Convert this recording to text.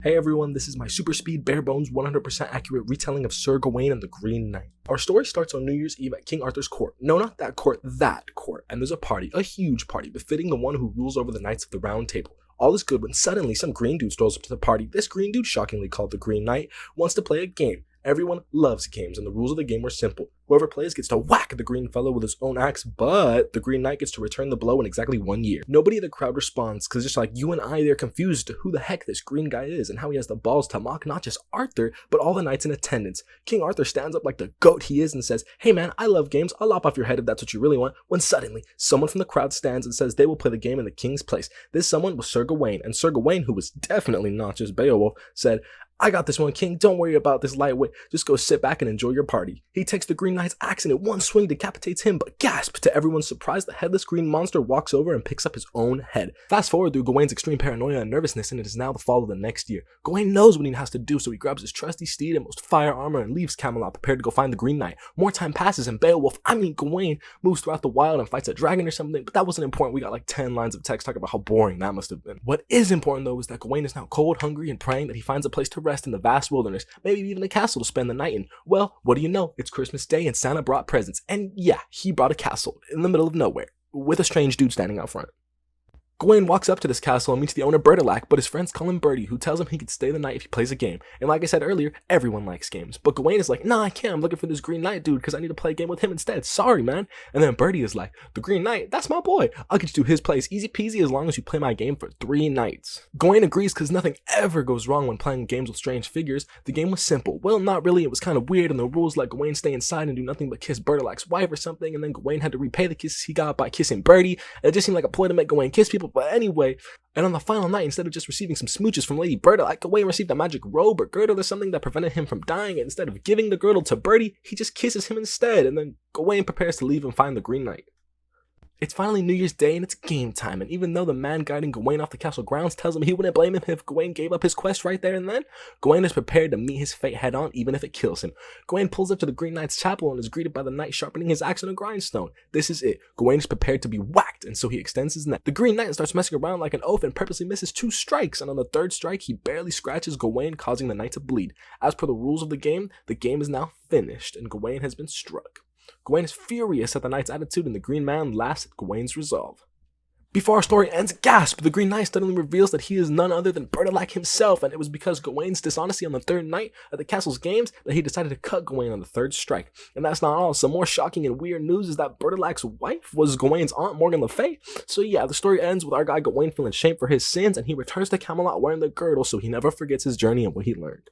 Hey everyone, this is my super speed, bare bones, 100% accurate retelling of Sir Gawain and the Green Knight. Our story starts on New Year's Eve at King Arthur's court. No, not that court, that court. And there's a party, a huge party, befitting the one who rules over the Knights of the Round Table. All is good when suddenly some green dude strolls up to the party. This green dude, shockingly called the Green Knight, wants to play a game. Everyone loves games, and the rules of the game were simple. Whoever plays gets to whack the green fellow with his own axe, but the Green Knight gets to return the blow in exactly 1 year. Nobody in the crowd responds, because just like you and I, they're confused to who the heck this green guy is and how he has the balls to mock not just Arthur, but all the knights in attendance. King Arthur stands up like the goat he is and says, "Hey man, I love games, I'll lop off your head if that's what you really want," when suddenly, someone from the crowd stands and says they will play the game in the king's place. This someone was Sir Gawain, and Sir Gawain, who was definitely not just Beowulf, said, "I got this one, King. Don't worry about this lightweight. Just go sit back and enjoy your party." He takes the Green Knight's axe and in one swing decapitates him, but gasp! To everyone's surprise, the headless green monster walks over and picks up his own head. Fast forward through Gawain's extreme paranoia and nervousness, and it is now the fall of the next year. Gawain knows what he has to do, so he grabs his trusty steed and most fire armor and leaves Camelot prepared to go find the Green Knight. More time passes and Gawain, moves throughout the wild and fights a dragon or something, but that wasn't important. We got like 10 lines of text talking about how boring that must have been. What is important though is that Gawain is now cold, hungry, and praying that he finds a place to rest in the vast wilderness. Maybe even a castle to spend the night in. Well, what do you know? It's Christmas Day and Santa brought presents. And yeah, he brought a castle in the middle of nowhere with a strange dude standing out front. Gawain walks up to this castle and meets the owner Bertilac, but his friends call him Bertie, who tells him he could stay the night if he plays a game. And like I said earlier, everyone likes games. But Gawain is like, "Nah, I can't. I'm looking for this Green Knight dude because I need to play a game with him instead. Sorry, man." And then Bertie is like, "The Green Knight? That's my boy. I'll get you to his place. Easy peasy as long as you play my game for 3 nights. Gawain agrees because nothing ever goes wrong when playing games with strange figures. The game was simple. Well, not really. It was kind of weird, and the rules let Gawain stay inside and do nothing but kiss Bertilac's wife or something, and then Gawain had to repay the kisses he got by kissing Bertie. It just seemed like a ploy to make Gawain kiss people, but anyway. And on the final night, instead of just receiving some smooches from Lady Bertilac, Gawain received a magic robe or girdle or something that prevented him from dying, and instead of giving the girdle to Bertie, he just kisses him instead, and then Gawain prepares to leave and find the Green Knight. It's finally New Year's Day and it's game time, and even though the man guiding Gawain off the castle grounds tells him he wouldn't blame him if Gawain gave up his quest right there and then, Gawain is prepared to meet his fate head on even if it kills him. Gawain pulls up to the Green Knight's chapel and is greeted by the knight sharpening his axe on a grindstone. This is it. Gawain is prepared to be whacked, and so he extends his neck. The Green Knight starts messing around like an oaf and purposely misses 2 strikes, and on the 3rd strike he barely scratches Gawain, causing the knight to bleed. As per the rules of the game is now finished and Gawain has been struck. Gawain is furious at the knight's attitude, and the Green Man laughs at Gawain's resolve. Before our story ends, gasp! The Green Knight suddenly reveals that he is none other than Bertilac himself, and it was because Gawain's dishonesty on the 3rd night at the castle's games that he decided to cut Gawain on the 3rd strike. And that's not all. Some more shocking and weird news is that Bertilac's wife was Gawain's aunt, Morgan Le Fay. So yeah, the story ends with our guy Gawain feeling shame for his sins, and he returns to Camelot wearing the girdle so he never forgets his journey and what he learned.